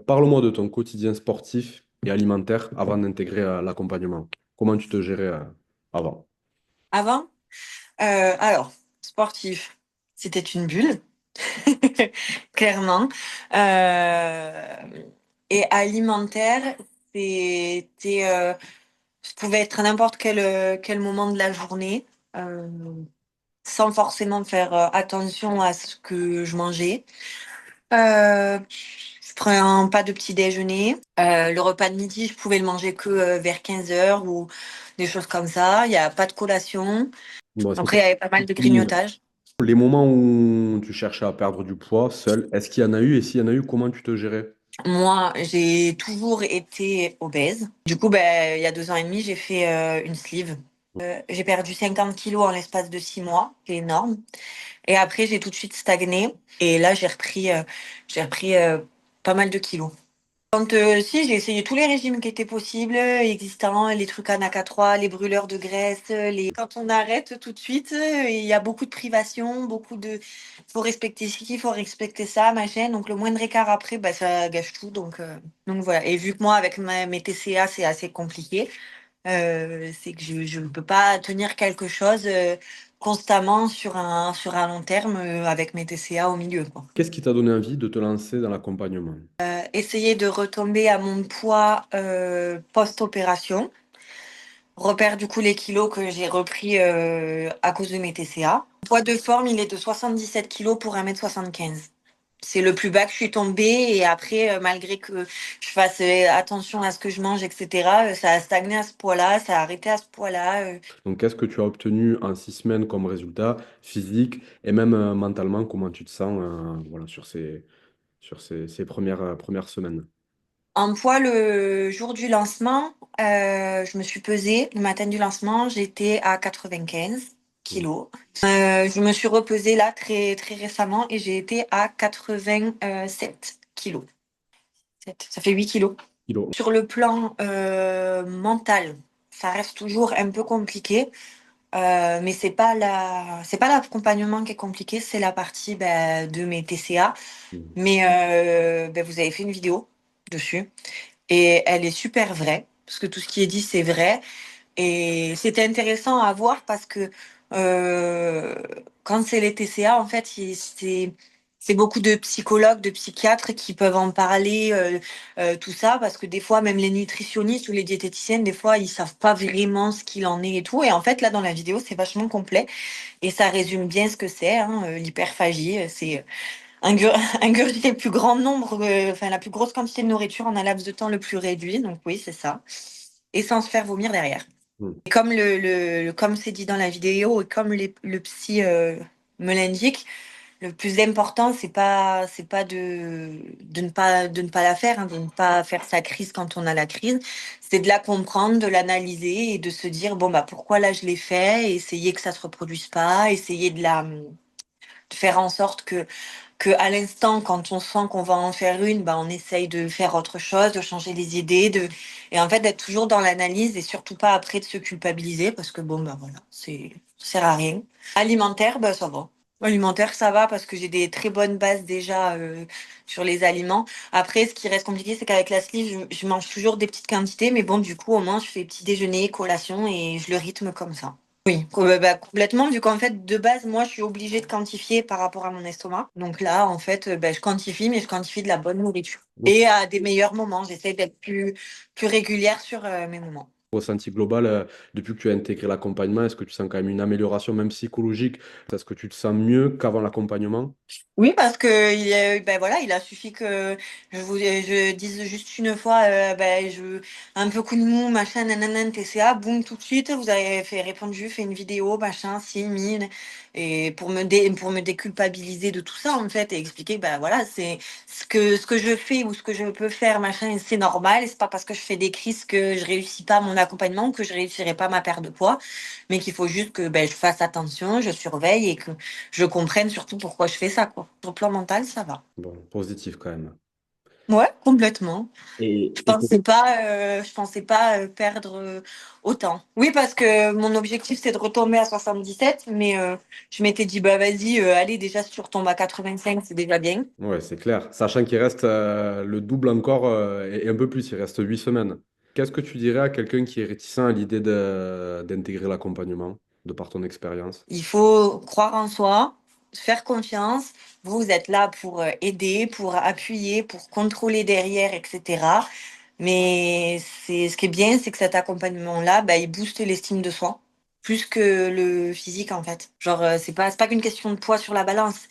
Parle-moi de ton quotidien sportif et alimentaire avant d'intégrer l'accompagnement. Comment tu te gérais avant? Avant, sportif, c'était une bulle, clairement. Heu et alimentaire, c'était, ça pouvait être à n'importe quel moment de la journée, heu, sans forcément faire, attention à ce que je mangeais. Je prends pas de petit déjeuner. Le repas de midi, je pouvais le manger que, vers 15 heures ou des choses comme ça. Il y a pas de collation. Bon, Après, il y avait pas mal de grignotage. les moments où tu cherchais à perdre du poids seul, est-ce qu'il y en a eu? Et s'il y en a eu, comment tu te gérais? Moi, j'ai toujours été obèse. Du coup, il y a 2 ans et demi, j'ai fait, une sleeve. J'ai perdu 50 kilos en l'espace de 6 mois, c'est énorme et après j'ai tout de suite stagné et là j'ai repris pas mal de kilos. Si, j'ai essayé tous les régimes qui étaient possibles, existants, les trucs Anaka 3, les brûleurs de graisse, les quand on arrête tout de suite, il y a beaucoup de privations, beaucoup de faut respecter ci, faut respecter ça, machin, donc le moindre écart après, ça gâche tout donc voilà et vu que moi avec mes TCA, c'est assez compliqué, c'est que je ne peux pas tenir quelque chose, constamment sur un long terme, avec mes TCA au milieu, quoi. Qu'est-ce qui t'a donné envie de te lancer dans l'accompagnement? Essayer de retomber à mon poids, post-opération. Repère du coup les kilos que j'ai repris, à cause de mes TCA. Mon poids de forme, il est de 77 kilos pour 1,75 m. C'est le plus bas que je suis tombée et après, malgré que je fasse, attention à ce que je mange et cetera, ça a stagné à ce poids-là, ça a arrêté à ce poids-là. Donc, qu'est-ce que tu as obtenu en 6 semaines comme résultat physique et même mentalement, comment tu te sens voilà, sur ces premières semaines? En poids, le jour du lancement, je me suis pesée. Le matin du lancement, j'étais à 95 Mm. kilos. Je me suis repesée là très, très récemment et j'ai été à 87 kilos. Ça fait 8 kilos. Kilo. Sur le plan, mental, ça reste toujours un peu compliqué, mais c'est pas l'accompagnement qui est compliqué, c'est la partie, de mes TCA. Mm. Mais, vous avez fait une vidéo dessus. Et elle est super vraie, parce que tout ce qui est dit, c'est vrai. Et c'était intéressant à voir parce que euh, quand c'est les TCA, en fait, c'est beaucoup de psychologues, de psychiatres qui peuvent en parler, tout ça, parce que des fois, même les nutritionnistes ou les diététiciennes, des fois, ils savent pas vraiment ce qu'il en est et tout. Et en fait, là, dans la vidéo, c'est vachement complet et ça résume bien ce que c'est, hein, l'hyperphagie. C'est ingurgiter le plus grand nombre, enfin la plus grosse quantité de nourriture en un laps de temps le plus réduit, donc oui, c'est ça. Et sans se faire vomir derrière. Mm. Et comme c'est dit dans la vidéo et comme le psy me l'indique, le plus important, c'est pas de ne pas la faire, hein, de ne pas faire sa crise quand on a la crise. C'est de la comprendre, de l'analyser et de se dire bon pourquoi là je l'ai fait, et essayer que ça se reproduise pas, essayer de faire en sorte que à l'instant, quand on sent qu'on va en faire une, on essaye de faire autre chose, de changer les idées, et en fait d'être toujours dans l'analyse et surtout pas après de se culpabiliser parce que voilà, ça sert à rien. Alimentaire, ça va. Alimentaire, ça va parce que j'ai des très bonnes bases déjà sur les aliments. Après, ce qui reste compliqué, c'est qu'avec la sleeve, je mange toujours des petites quantités, mais bon, du coup, au moins, je fais petit déjeuner, collation et je le rythme comme ça. Oui, complètement, vu qu'en fait, de base, moi, je suis obligée de quantifier par rapport à mon estomac. Donc là, en fait, je quantifie, mais je quantifie de la bonne nourriture. Et à des meilleurs moments. J'essaie d'être plus régulière sur mes moments. Ressenti global, depuis que tu as intégré l'accompagnement, est-ce que tu sens quand même une amélioration, même psychologique? Est-ce que tu te sens mieux qu'avant l'accompagnement? Oui, parce que voilà, il a suffi que je dise juste une fois, un peu coup de mou, machin, nanana, TCA, boum, tout de suite, vous avez répondu, fait une vidéo, machin, si, mine, et pour me déculpabiliser de tout ça, en fait, et expliquer, voilà, c'est ce que je fais ou ce que je peux faire, machin, c'est normal, et c'est pas parce que je fais des crises que je réussis pas mon accompagnement, que je réussirai pas ma perte de poids, mais qu'il faut juste que, je fasse attention, je surveille et que je comprenne surtout pourquoi je fais ça, quoi. Sur le plan mental, ça va. Bon, positif quand même. Ouais, complètement. Et Je pensais pas, perdre, autant. Oui, parce que mon objectif, c'est de retomber à 77, mais je m'étais dit: «Bah, vas-y, allez, déjà, si tu retombes à 85, c'est déjà bien». ouais, c'est clair. Sachant qu'il reste le double encore et un peu plus, il reste 8 semaines. Qu'est-ce que tu dirais à quelqu'un qui est réticent à l'idée d'intégrer l'accompagnement, de par ton expérience? Il faut croire en soi, faire confiance. Vous êtes là pour, aider, pour appuyer, pour contrôler derrière et cetera. Mais c'est ce qui est bien, c'est que cet accompagnement-là, bah, il booste l'estime de soi, plus que le physique, en fait. Genre, c'est pas qu'une question de poids sur la balance.